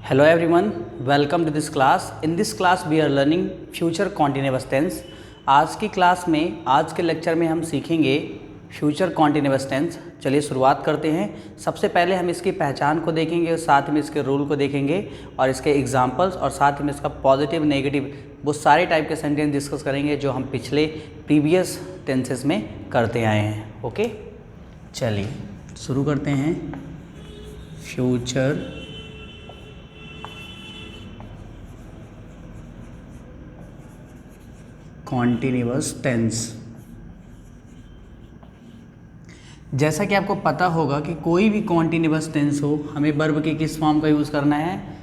Hello everyone, welcome to this class. In this class we are learning future continuous tense. आज की class में, आज के lecture में हम सीखेंगे फ्यूचर कॉन्टिन्यूअस टेंस। चलिए शुरुआत करते हैं। सबसे पहले हम इसकी पहचान को देखेंगे और साथ में इसके रूल को देखेंगे और इसके एग्जांपल्स और साथ में इसका पॉजिटिव नेगेटिव वो सारे टाइप के सेंटेंस डिस्कस करेंगे जो हम पिछले प्रीवियस टेंसेस में करते आए हैं। ओके, चलिए शुरू करते हैं। Future continuous tense. जैसा कि आपको पता होगा कि कोई भी कॉन्टिन्यूअस टेंस हो, हमें वर्ब की किस फॉर्म का यूज़ करना है?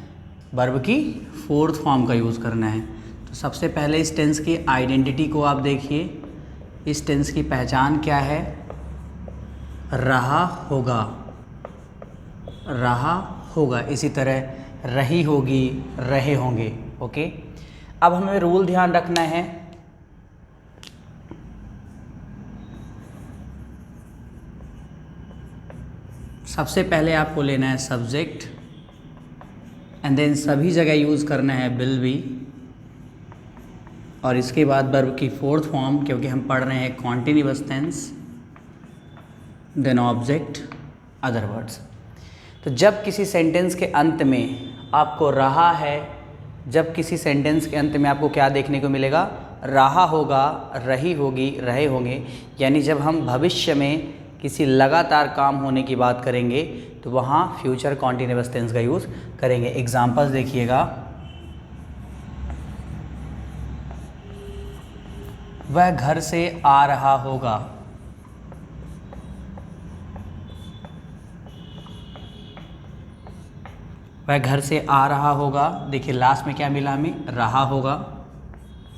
वर्ब की फोर्थ फॉर्म का यूज़ करना है। तो सबसे पहले इस टेंस की आइडेंटिटी को आप देखिए। इस टेंस की पहचान क्या है? रहा होगा, रहा होगा, इसी तरह रही होगी, रहे होंगे। ओके, अब हमें रूल ध्यान रखना है। सबसे पहले आपको लेना है सब्जेक्ट एंड देन सभी जगह यूज़ करना है विल बी, और इसके बाद वर्ब की फोर्थ फॉर्म, क्योंकि हम पढ़ रहे हैं continuous tense, then object, other words. तो जब किसी सेंटेंस के अंत में आपको रहा है, जब किसी सेंटेंस के अंत में आपको क्या देखने को मिलेगा? रहा होगा, रही होगी, रहे होंगे। यानी जब हम भविष्य में किसी लगातार काम होने की बात करेंगे तो वहाँ फ्यूचर कॉन्टिन्यूअस टेंस का यूज़ करेंगे। एग्जांपल्स देखिएगा। वह घर से आ रहा होगा, वह घर से आ रहा होगा। देखिए लास्ट में क्या मिला हमें? रहा होगा।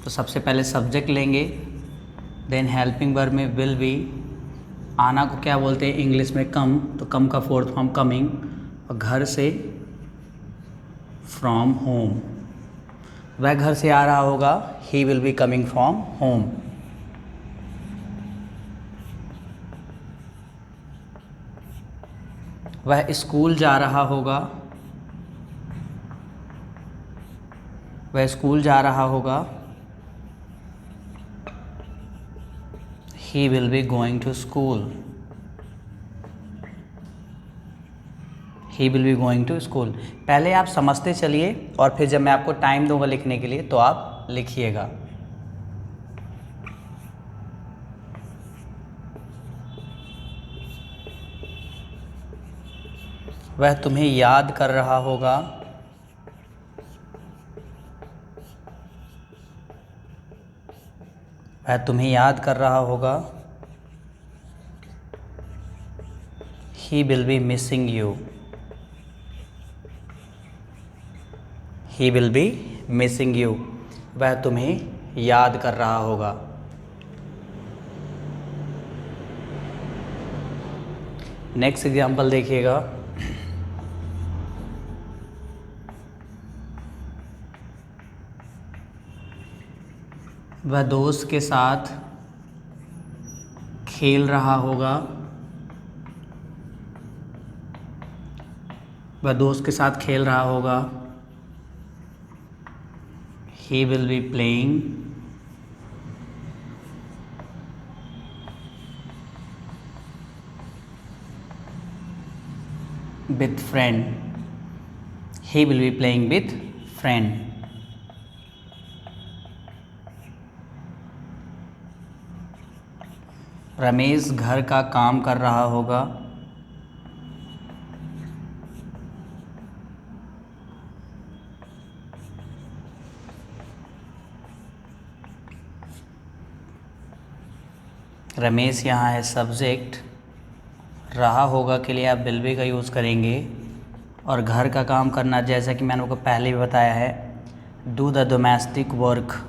तो सबसे पहले सब्जेक्ट लेंगे, देन हेल्पिंग वर्ब में विल बी। आना को क्या बोलते हैं इंग्लिश में? कम। तो कम का फोर्थ फॉर्म कमिंग। और घर से फ्रॉम होम, वह घर से आ रहा होगा, he will be coming from home. वह स्कूल जा रहा होगा, वह स्कूल जा रहा होगा, he will be going to school, he will be going to school। पहले आप समझते चलिए और फिर जब मैं आपको टाइम दूंगा लिखने के लिए तो आप लिखिएगा। वह तुम्हें याद कर रहा होगा, वह तुम्हें याद कर रहा होगा, he will be missing you, he will be missing you। वह तुम्हें याद कर रहा होगा। नेक्स्ट एग्जाम्पल देखिएगा। वह दोस्त के साथ खेल रहा होगा, वह दोस्त के साथ खेल रहा होगा, he will be playing with friend, he will be playing with friend। Ramesh घर का काम कर रहा होगा, रमेश यहाँ है सब्जेक्ट, रहा होगा के लिए आप विल बी का यूज़ करेंगे, और घर का काम करना जैसा कि मैंने आपको पहले भी बताया है, do the domestic work,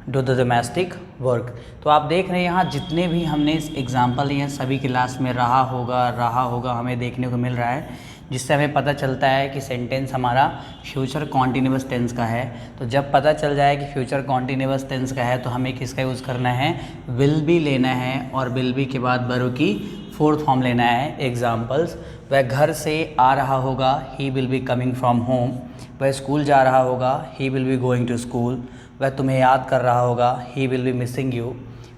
do the domestic work. तो आप देख रहे हैं यहाँ जितने भी हमने एग्जाम्पल लिए हैं सभी की लास्ट में रहा होगा हमें देखने को मिल रहा है, जिससे हमें पता चलता है कि सेंटेंस हमारा फ्यूचर कॉन्टिन्यूअस टेंस का है। तो जब पता चल जाए कि फ्यूचर कॉन्टिन्यूअस टेंस का है तो हमें किसका यूज़ करना है? विल बी लेना है, और विल बी के बाद वर्ब की फोर्थ फॉर्म लेना है। एग्जाम्पल्स, वह घर से आ रहा होगा, he will be coming from home. वह स्कूल जा रहा होगा, he will be going to school. वह तुम्हें याद कर रहा होगा, he will be missing you.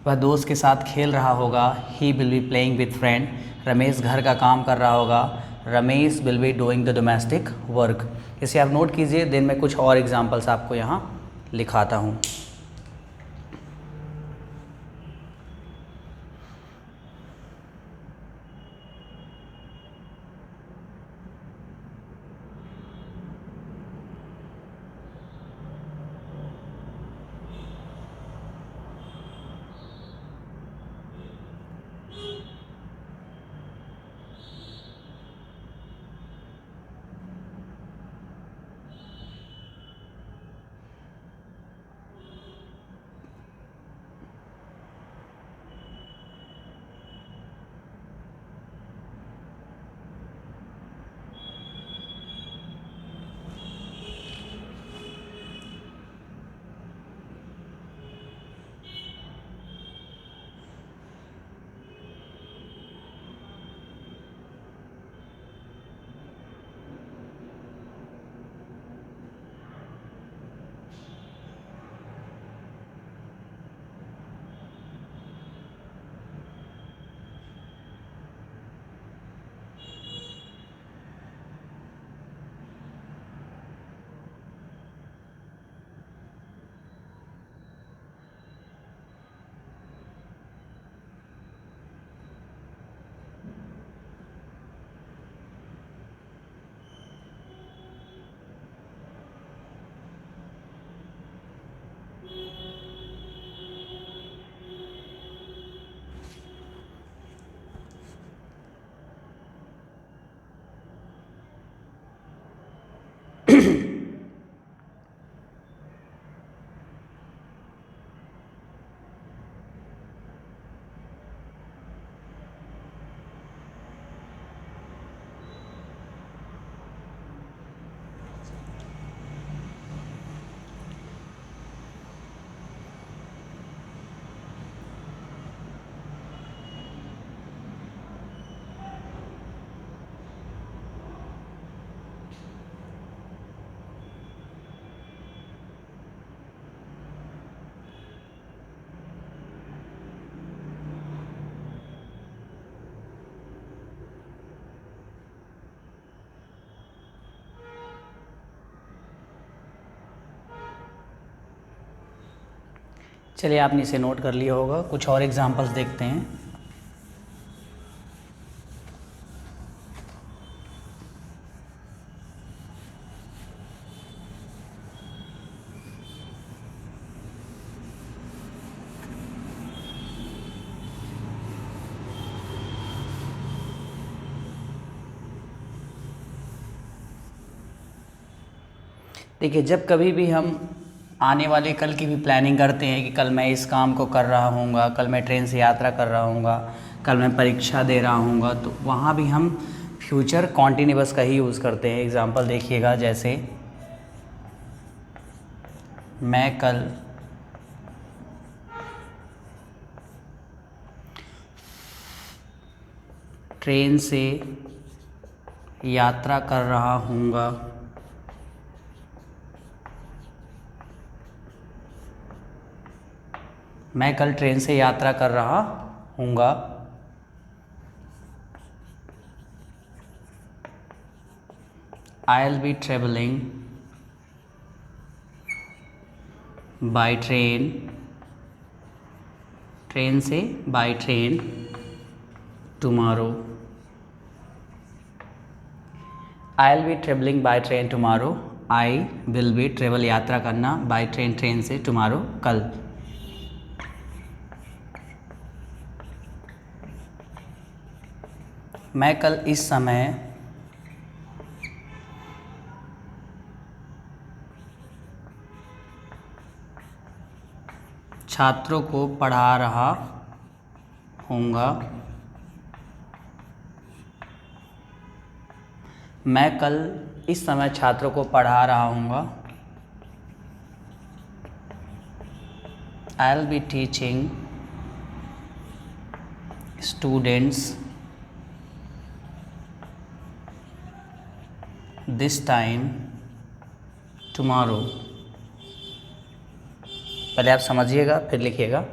वह दोस्त के साथ खेल रहा होगा, he will be playing with friend. Ramesh घर का काम कर रहा होगा, Ramesh will be doing the domestic work. इसे आप नोट कीजिए, देन मैं कुछ और एग्जाम्पल्स आपको यहाँ लिखाता हूँ। चलिए, आपने इसे नोट कर लिया होगा। कुछ और एग्जांपल्स देखते हैं। देखिए, जब कभी भी हम आने वाले कल की भी प्लानिंग करते हैं कि कल मैं इस काम को कर रहा हूँगा, कल मैं ट्रेन से यात्रा कर रहा हूँगा, कल मैं परीक्षा दे रहा हूँगा, तो वहाँ भी हम फ्यूचर कॉन्टिन्यूअस का ही यूज़ करते हैं। एग्जांपल देखिएगा, जैसे मैं कल ट्रेन से यात्रा कर रहा हूँगा, मैं कल ट्रेन से यात्रा कर रहा हूँगा। I'll be traveling by train, train से by train tomorrow. I'll be traveling by train tomorrow. I will be travel यात्रा करना by train, ट्रेन से tomorrow कल। मैं कल इस समय छात्रों को पढ़ा रहा हूँगा। मैं कल इस समय छात्रों को पढ़ा रहा हूँगा। I'll be teaching students this time tomorrow. पहले आप समझिएगा फिर लिखिएगा।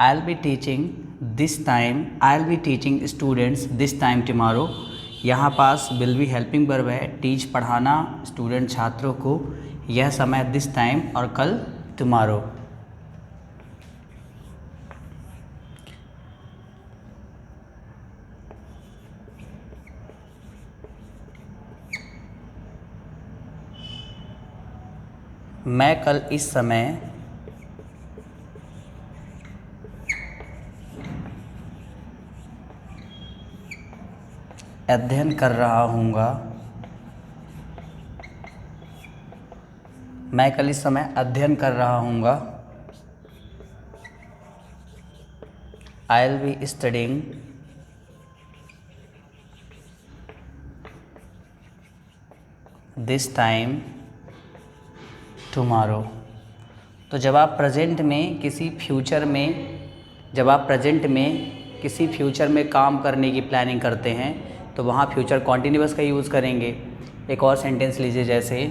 आई will be teaching this time, I will be teaching students this time tomorrow. यहाँ पास विल बी हेल्पिंग वर्ब है, टीच पढ़ाना, स्टूडेंट छात्रों को, यह समय दिस टाइम और कल टुमारो। मैं कल इस समय अध्ययन कर रहा हूँगा, मैं कल इस समय अध्ययन कर रहा हूँगा। I will be studying this time tomorrow. तो जब आप प्रेजेंट में किसी फ्यूचर में, जब आप प्रेजेंट में किसी फ्यूचर में काम करने की प्लानिंग करते हैं तो वहाँ फ्यूचर कॉन्टिन्यूअस का यूज़ करेंगे। एक और सेंटेंस लीजिए, जैसे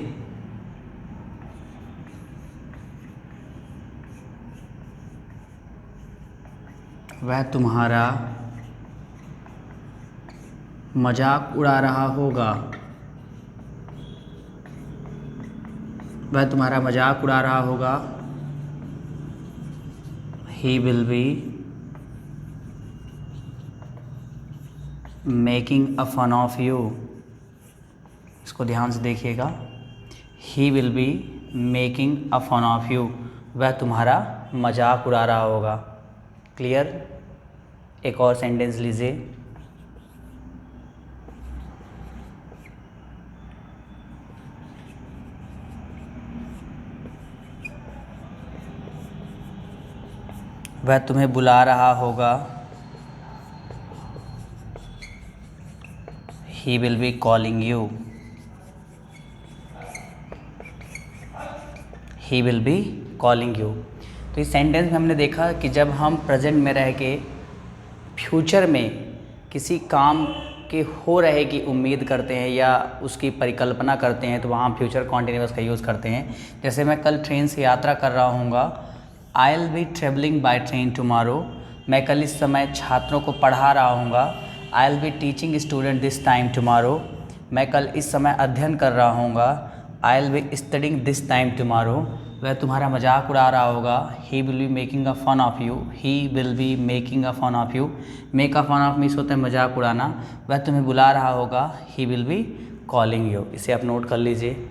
वह तुम्हारा मजाक उड़ा रहा होगा, वह तुम्हारा मजाक उड़ा रहा होगा। He will be making a fun of you. इसको ध्यान से देखिएगा। He will be making a fun of you, वह तुम्हारा मजाक उड़ा रहा होगा। क्लियर? एक और सेंटेंस लीजिए। वह तुम्हें बुला रहा होगा। He will be calling you, he will be calling you. तो इस सेंटेंस में हमने देखा कि जब हम प्रेजेंट में रह के फ्यूचर में किसी काम के हो रहे की उम्मीद करते हैं या उसकी परिकल्पना करते हैं तो वहाँ हम फ्यूचर कॉन्टिन्यूअस का यूज़ करते हैं। जैसे मैं कल ट्रेन से यात्रा कर रहा हूँगा, I will be travelling by train tomorrow. मैं कल इस समय छात्रों को पढ़ा रहा हूँगा, I will be teaching student this time tomorrow. मैं कल इस समय अध्ययन कर रहा हूँगा, I will be studying this time tomorrow. वह तुम्हारा मजाक उड़ा रहा होगा, he will be making a fun of you, he will be making a fun of you. Make a fun of means होता है मजाक उड़ाना। वह तुम्हें बुला रहा होगा, he will be calling you. इसे आप नोट कर लीजिए।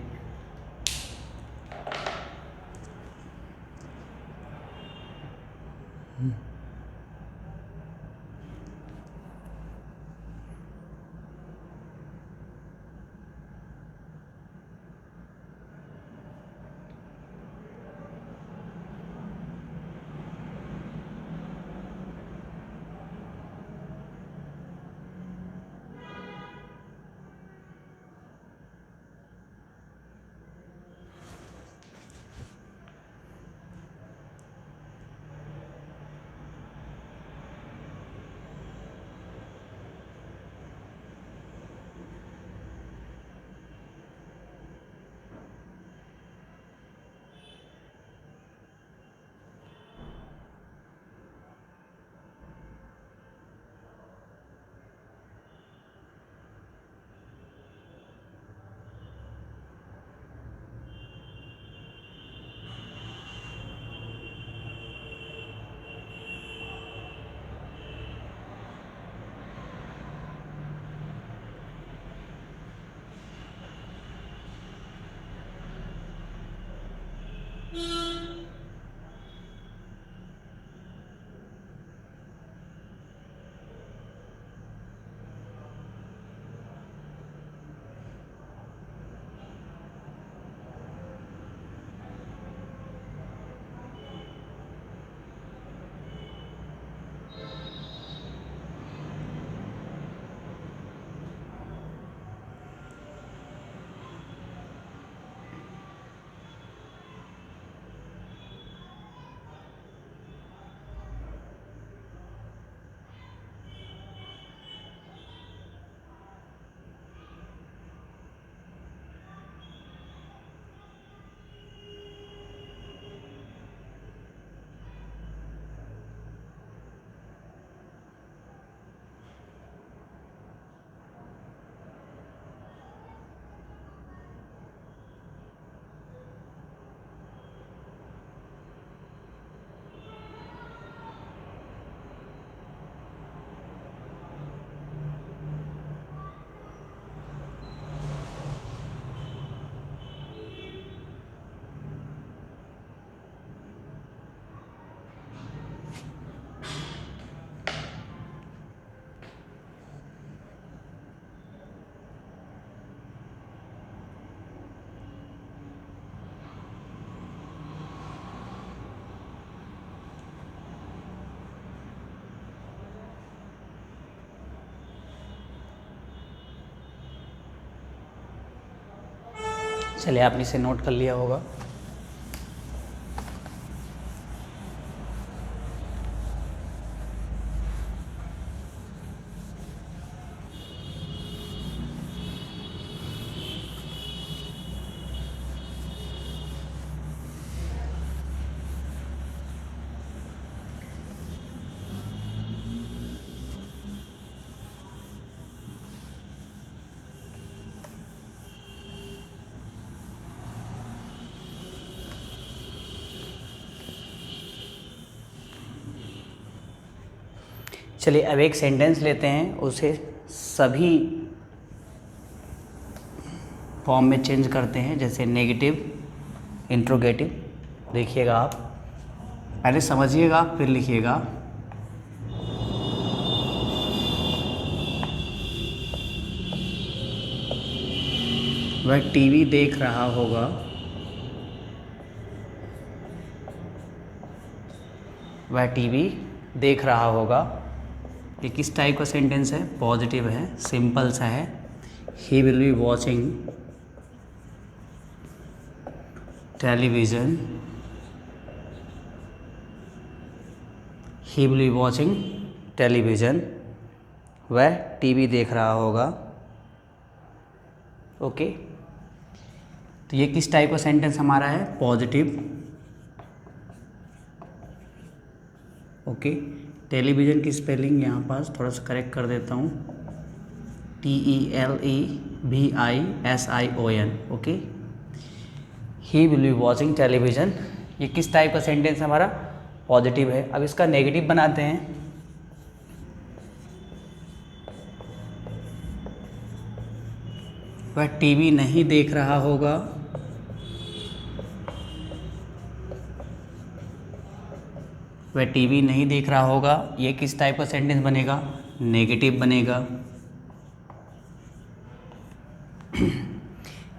चलिए आपने इसे नोट कर लिया होगा। चलिए अब एक सेंटेंस लेते हैं, उसे सभी फॉर्म में चेंज करते हैं, जैसे नेगेटिव, इंट्रोगेटिव। देखिएगा आप, पहले समझिएगा फिर लिखिएगा। वह टीवी देख रहा होगा। वह टीवी देख रहा होगा। ये किस टाइप का सेंटेंस है? पॉजिटिव है, सिंपल सा है। ही will B watching television. He will B watching television. वह टीवी देख रहा होगा। ओके, तो ये किस टाइप का सेंटेंस हमारा है? पॉजिटिव। ओके, टेलीविज़न की स्पेलिंग यहाँ पास थोड़ा सा करेक्ट कर देता हूँ, TELEVISION। Okay, he will B watching television. ये किस टाइप का सेंटेंस है हमारा? पॉजिटिव है। अब इसका नेगेटिव बनाते हैं। वह टीवी नहीं देख रहा होगा। वह टीवी नहीं देख रहा होगा। ये किस टाइप का सेंटेंस बनेगा? नेगेटिव बनेगा।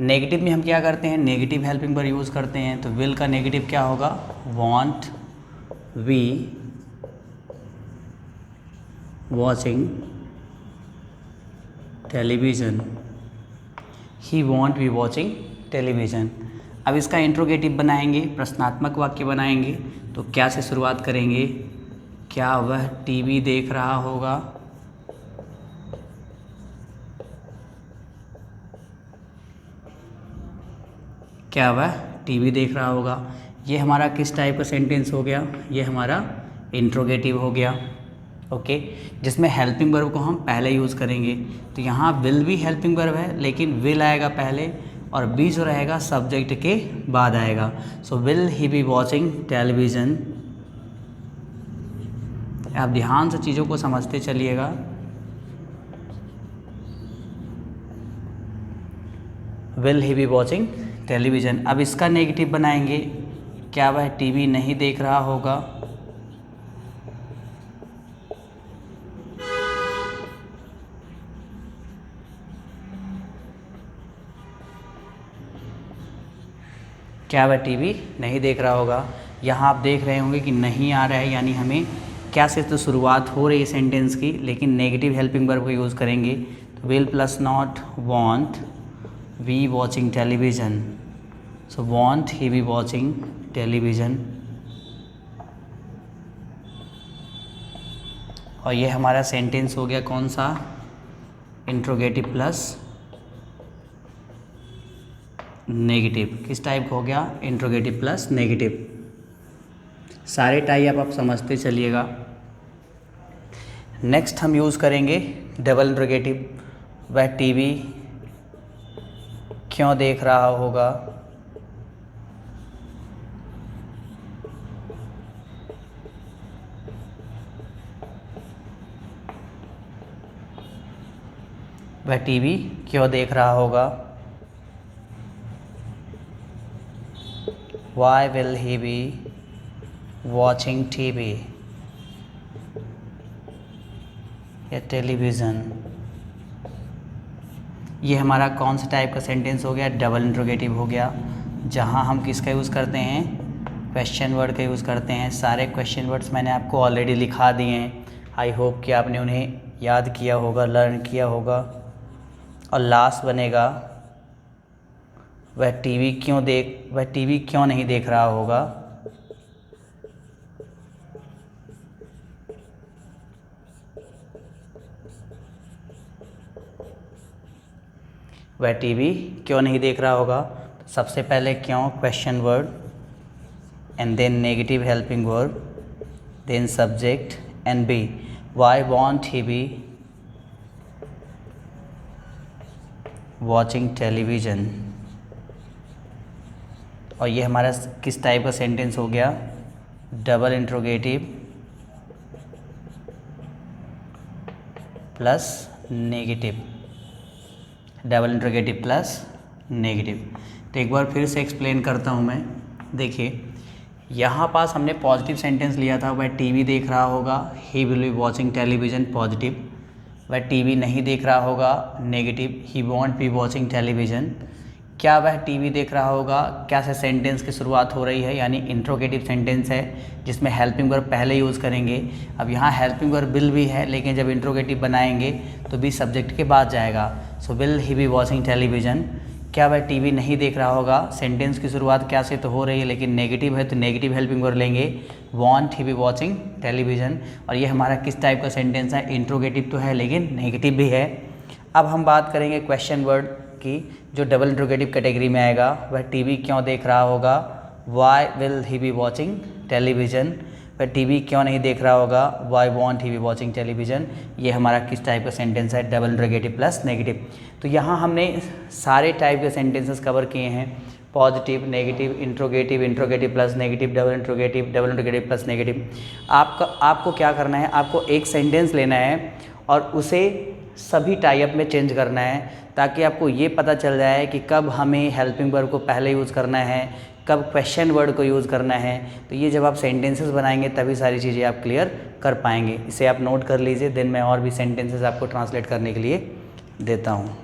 नेगेटिव में हम क्या करते हैं? नेगेटिव हेल्पिंग वर्ब यूज़ करते हैं। तो विल का नेगेटिव क्या होगा? Won't we watching television. He won't we watching television. अब इसका इंट्रोगेटिव बनाएंगे, प्रश्नात्मक वाक्य बनाएंगे। तो क्या से शुरुआत करेंगे? क्या वह टीवी देख रहा होगा? क्या वह टीवी देख रहा होगा? ये हमारा किस टाइप का सेंटेंस हो गया? ये हमारा इंट्रोगेटिव हो गया। ओके, जिसमें हेल्पिंग वर्ब को हम पहले यूज़ करेंगे। तो यहाँ विल भी हेल्पिंग वर्ब है, लेकिन विल आएगा पहले और बी जो रहेगा सब्जेक्ट के बाद आएगा। So will he be watching television. आप ध्यान से चीज़ों को समझते चलिएगा। Will he be watching television. अब इसका नेगेटिव बनाएंगे। क्या वह टीवी नहीं देख रहा होगा? क्या वह टीवी नहीं देख रहा होगा? यहाँ आप देख रहे होंगे कि नहीं आ रहा है, यानी हमें क्या से तो शुरुआत हो रही है सेंटेंस की, लेकिन नेगेटिव हेल्पिंग वर्ब को यूज़ करेंगे। तो will plus not won't we watching television. So won't he be watching television. और ये हमारा सेंटेंस हो गया कौन सा? Interrogative plus negative. किस टाइप का हो गया? Interrogative plus negative. सारे टाइप आप समझते चलिएगा। नेक्स्ट हम यूज़ करेंगे डबल इंट्रोगेटिव। वह टीवी क्यों देख रहा होगा? वह टीवी क्यों देख रहा होगा? Why will he be watching TV या टेलीविज़न? ये हमारा कौन सा टाइप का सेंटेंस हो गया? डबल इंट्रोगेटिव हो गया, जहाँ हम किसका यूज़ करते हैं? क्वेश्चन वर्ड का यूज़ करते हैं। सारे क्वेश्चन वर्ड्स मैंने आपको ऑलरेडी लिखा दिए हैं। आई होप कि आपने उन्हें याद किया होगा, लर्न किया होगा। और लास्ट बनेगा वह टीवी क्यों नहीं देख रहा होगा? वह टीवी क्यों नहीं देख रहा होगा? सबसे पहले क्यों question word, and then negative helping verb, then subject, and be why won't he be watching television. और ये हमारा किस टाइप का सेंटेंस हो गया? Double interrogative plus negative, double interrogative plus negative. तो एक बार फिर से एक्सप्लेन करता हूँ मैं। देखिए, यहाँ पास हमने पॉजिटिव सेंटेंस लिया था, वह टीवी देख रहा होगा, he will B watching television, positive. वह टीवी नहीं देख रहा होगा, नेगेटिव, ही वॉन्ट बी वॉचिंग टेलीविज़न। क्या वह टीवी देख रहा होगा? क्या से सेंटेंस की शुरुआत हो रही है, यानी इंट्रोगेटिव सेंटेंस है जिसमें हेल्पिंग वर्ब पहले यूज़ करेंगे। अब यहाँ हेल्पिंग वर्ब विल भी है, लेकिन जब इंट्रोगेटिव बनाएंगे तो भी सब्जेक्ट के बाद जाएगा। So will he be watching television. क्या वह टीवी नहीं देख रहा होगा? सेंटेंस की शुरुआत क्या से तो हो रही है, लेकिन नेगेटिव है तो नेगेटिव हेल्पिंग वर्ब लेंगे, want he be watching television. और ये हमारा किस टाइप का सेंटेंस है? इंट्रोगेटिव तो है लेकिन नेगेटिव भी है। अब हम बात करेंगे क्वेश्चन वर्ड की, जो डबल इंट्रोगेटिव कैटेगरी में आएगा। वह टीवी क्यों देख रहा होगा? Why will he be watching television. वह टीवी क्यों नहीं देख रहा होगा? Why won't he be watching television. ये हमारा किस टाइप का सेंटेंस है? Double interrogative plus negative. तो यहाँ हमने सारे टाइप के सेंटेंसेस कवर किए हैं, positive, negative, interrogative, interrogative plus negative, double interrogative plus negative. आपको क्या करना है? आपको एक सेंटेंस लेना है और उसे सभी टाइप में चेंज करना है, ताकि आपको ये पता चल जाए कि कब हमें हेल्पिंग वर्ब को पहले यूज़ करना है, कब क्वेश्चन वर्ड को यूज़ करना है। तो ये जब आप सेंटेंसेस बनाएंगे तभी सारी चीज़ें आप क्लियर कर पाएंगे। इसे आप नोट कर लीजिए, देन मैं और भी सेंटेंसेस आपको ट्रांसलेट करने के लिए देता हूँ।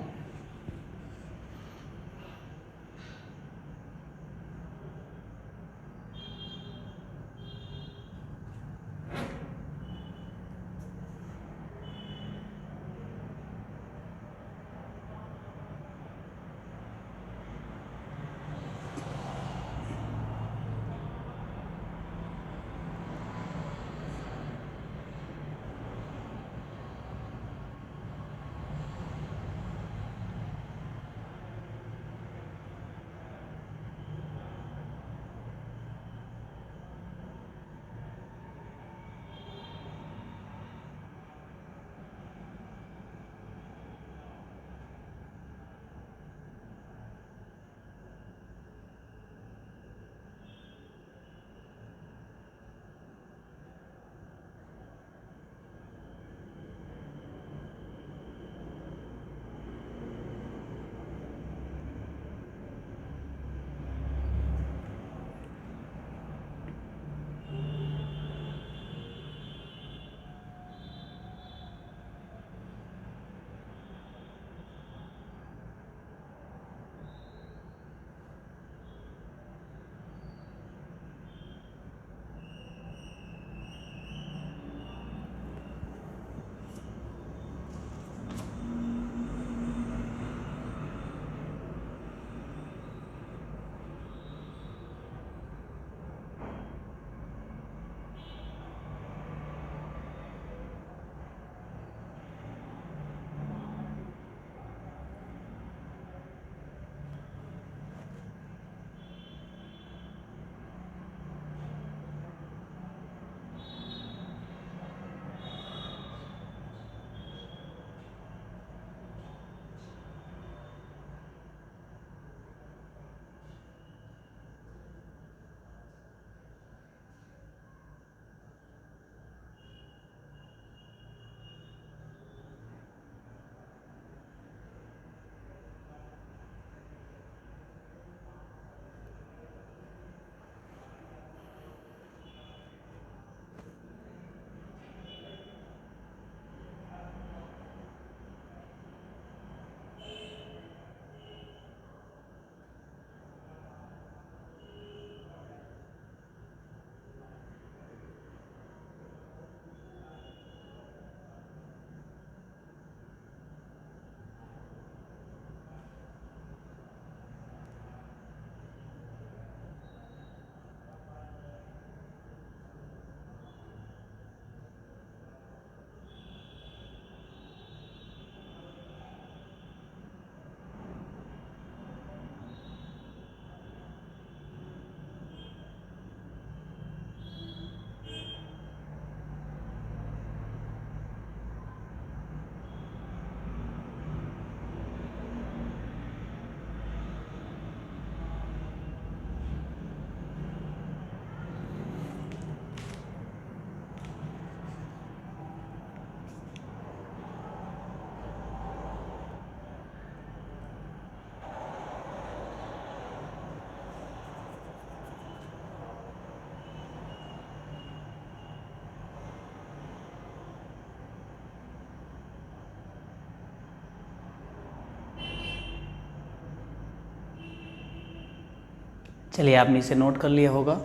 चलिए आपने इसे नोट कर लिया होगा।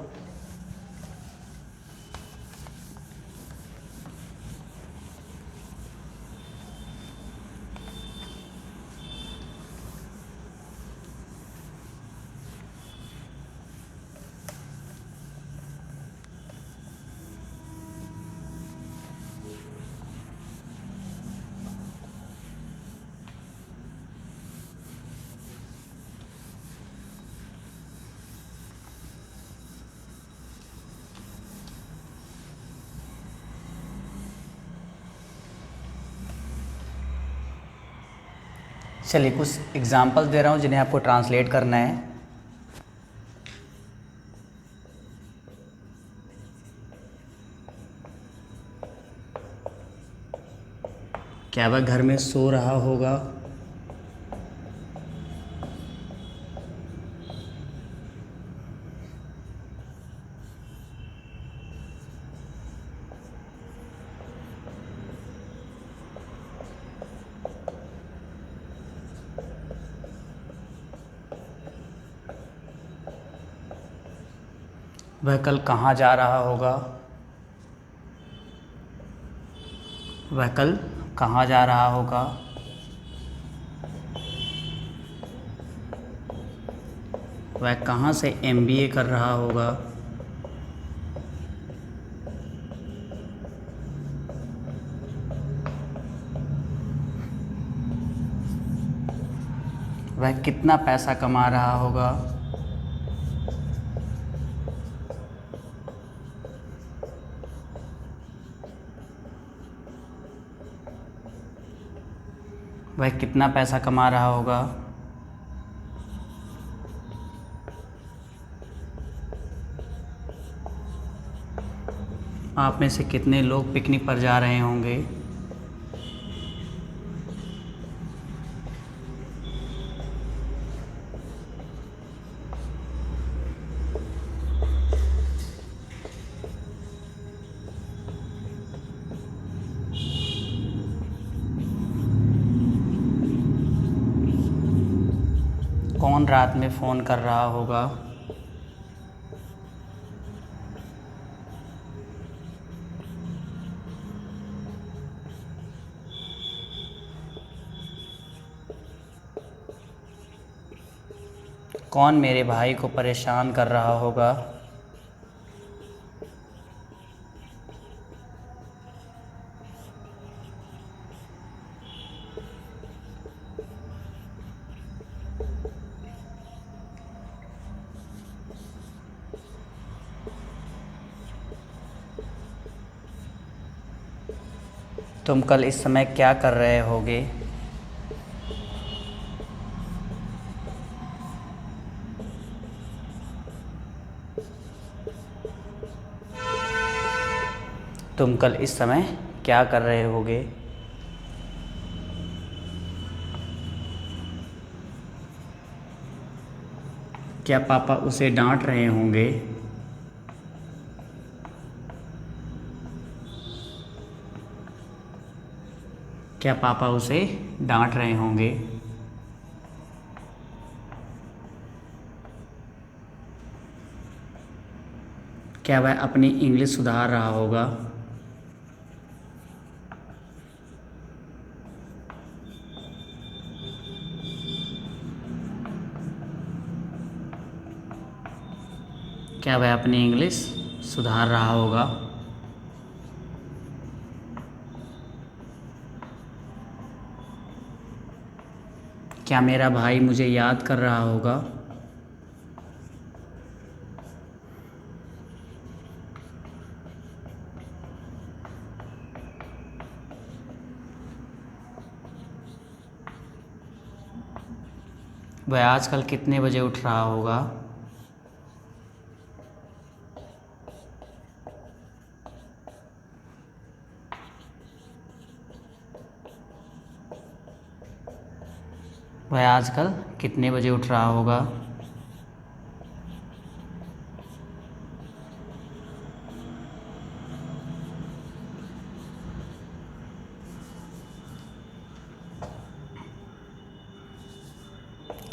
चलिए कुछ एग्जांपल्स दे रहा हूँ जिन्हें आपको ट्रांसलेट करना है। क्या वह घर में सो रहा होगा? वह कल कहाँ जा रहा होगा? वह कल कहाँ जा रहा होगा? वह कहाँ से MBA कर रहा होगा? वह कितना पैसा कमा रहा होगा? वह कितना पैसा कमा रहा होगा? आप में से कितने लोग पिकनिक पर जा रहे होंगे? कौन रात में फ़ोन कर रहा होगा? कौन मेरे भाई को परेशान कर रहा होगा? तुम कल इस समय क्या कर रहे होगे? तुम कल इस समय क्या कर रहे होगे? क्या पापा उसे डांट रहे होंगे? क्या पापा उसे डांट रहे होंगे? क्या वह अपनी इंग्लिश सुधार रहा होगा? क्या वह अपनी इंग्लिश सुधार रहा होगा? क्या मेरा भाई मुझे याद कर रहा होगा? वह आजकल कितने बजे उठ रहा होगा? वह आजकल कितने बजे उठ रहा होगा?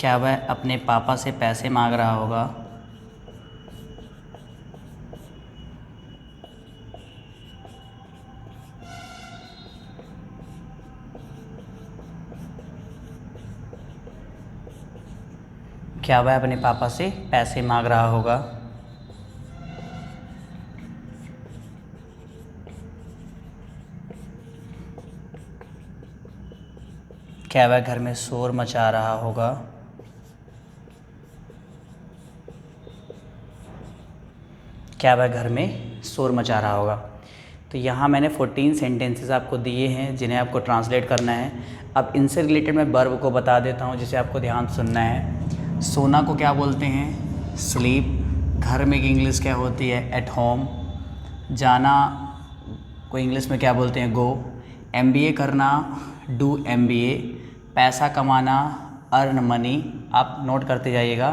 क्या वह अपने पापा से पैसे मांग रहा होगा? क्या वह अपने पापा से पैसे मांग रहा होगा? क्या वह घर में शोर मचा रहा होगा? क्या वह घर में शोर मचा रहा होगा? तो यहाँ मैंने 14 सेंटेंसेस आपको दिए हैं जिन्हें आपको ट्रांसलेट करना है। अब इनसे रिलेटेड मैं वर्ब को बता देता हूँ जिसे आपको ध्यान सुनना है। सोना को क्या बोलते हैं? स्लीप। घर में की इंग्लिश क्या होती है? At home. जाना को इंग्लिश में क्या बोलते हैं? गो। MBA करना, डू MBA। पैसा कमाना, अर्न मनी। आप नोट करते जाइएगा।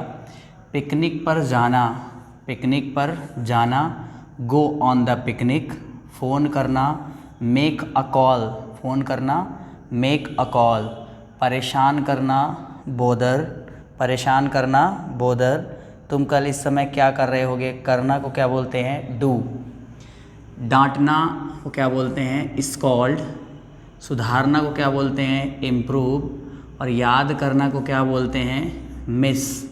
पिकनिक पर जाना, पिकनिक पर जाना, go on the picnic. Phone करना, मेक अ कॉल, फ़ोन करना, मेक अ कॉल। परेशान करना, बोदर, परेशान करना, बोदर। तुम कल इस समय क्या कर रहे होगे? करना को क्या बोलते हैं? डू। डांटना को क्या बोलते हैं? स्कॉल्ड। सुधारना को क्या बोलते हैं? इम्प्रूव। और याद करना को क्या बोलते हैं? मिस।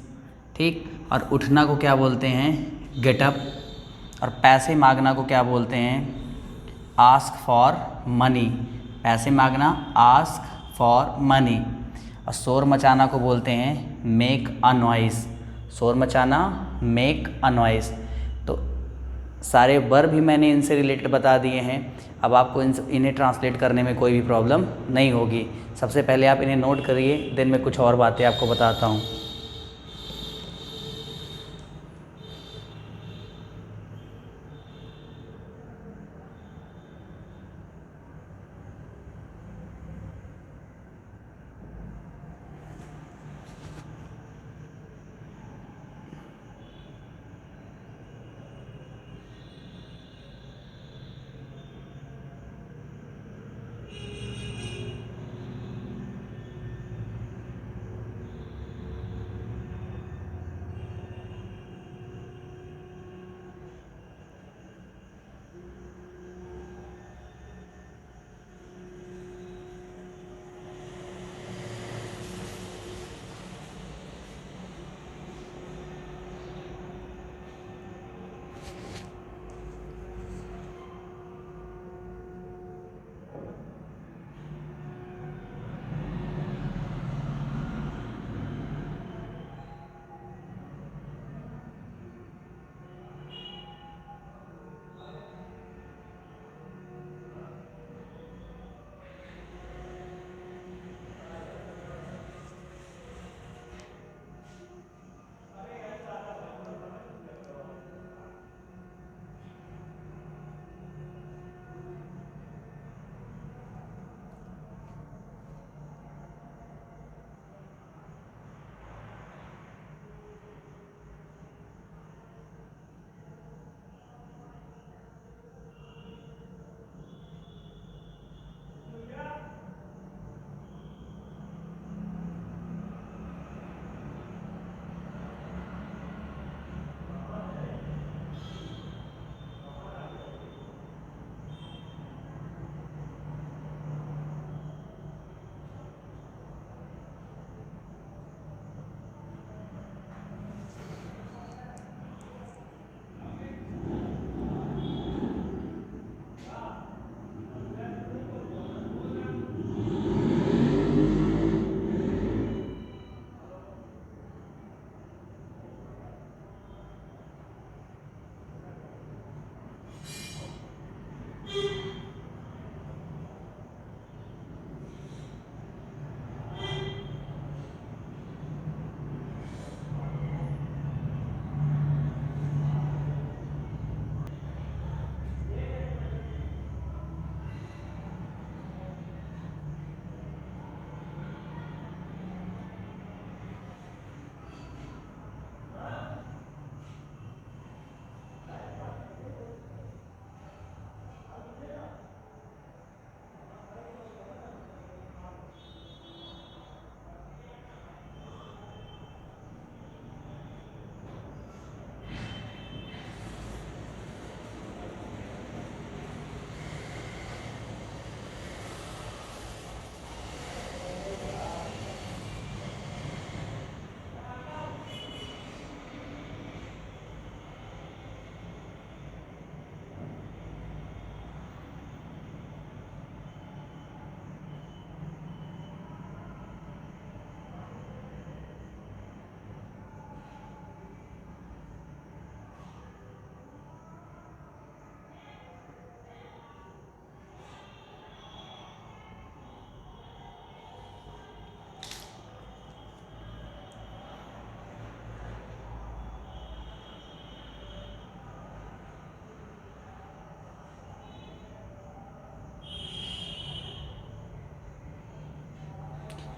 ठीक। और उठना को क्या बोलते हैं? Get up. और पैसे मांगना को क्या बोलते हैं? Ask for money. पैसे मांगना, आस्क फॉर मनी। और शोर मचाना को बोलते हैं मेक अ नॉइस। शोर मचाना, मेक अ नॉइस। तो सारे वर्ब भी मैंने इनसे रिलेटेड बता दिए हैं। अब आपको इन्हें ट्रांसलेट करने में कोई भी प्रॉब्लम नहीं होगी। सबसे पहले आप इन्हें नोट करिए, देन मैं कुछ और बातें आपको बताता हूँ।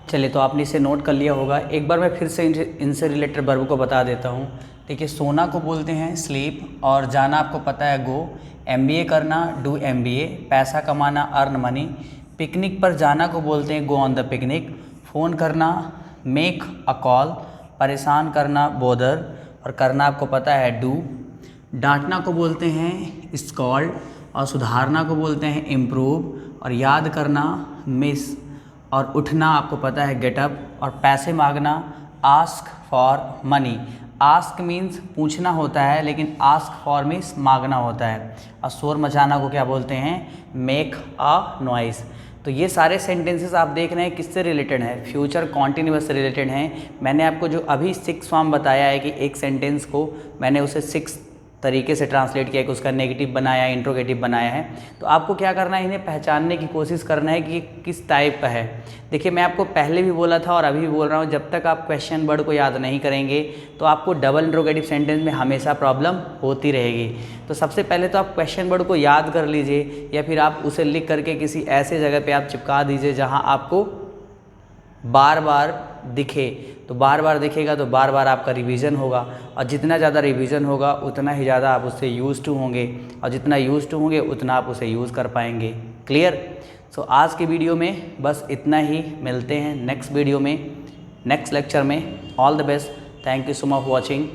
चलिए, तो आपने इसे नोट कर लिया होगा। एक बार मैं फिर से इनसे रिलेटेड वर्ब को बता देता हूँ। देखिए, सोना को बोलते हैं स्लीप, और जाना आपको पता है गो, MBA करना डू MBA, पैसा कमाना अर्न मनी, पिकनिक पर जाना को बोलते हैं go on the picnic, phone करना मेक अ कॉल, परेशान करना बोदर, और करना आपको पता है डू, डांटना को बोलते हैं स्कॉल्ड, और सुधारना को बोलते हैं इम्प्रूव, और याद करना मिस, और उठना आपको पता है गेट अप, और पैसे मांगना ask for money. Ask means पूछना होता है, लेकिन आस्क फॉर मीन्स मांगना होता है। और शोर मचाना को क्या बोलते हैं, मेक अ नॉइस। तो ये सारे सेंटेंसेस आप देख रहे हैं किससे रिलेटेड हैं, फ्यूचर कॉन्टिन्यूअस से रिलेटेड हैं। मैंने आपको जो अभी 6 फॉर्म बताया है कि एक सेंटेंस को मैंने उसे 6 तरीके से ट्रांसलेट किया, कि उसका नेगेटिव बनाया, इंट्रोगेटिव बनाया है। तो आपको क्या करना है, इन्हें पहचानने की कोशिश करना है कि ये किस टाइप का है। देखिए, मैं आपको पहले भी बोला था और अभी भी बोल रहा हूँ, जब तक आप क्वेश्चन वर्ड को याद नहीं करेंगे तो आपको डबल इंट्रोगेटिव सेंटेंस में हमेशा प्रॉब्लम होती रहेगी। तो सबसे पहले तो आप क्वेश्चन वर्ड को याद कर लीजिए, या फिर आप उसे लिख करके किसी ऐसे जगह पर आप चिपका दीजिए जहाँ आपको बार बार दिखे। तो बार बार दिखेगा तो बार बार आपका रिवीजन होगा, और जितना ज़्यादा रिवीजन होगा उतना ही ज़्यादा आप उससे यूज़ टू होंगे, और जितना यूज़ टू होंगे उतना आप उसे यूज़ कर पाएंगे। क्लियर? सो आज के वीडियो में बस इतना ही। मिलते हैं नेक्स्ट वीडियो में, नेक्स्ट लेक्चर में। All the best. Thank you so much for watching.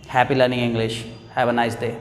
Happy learning English. Have a nice day.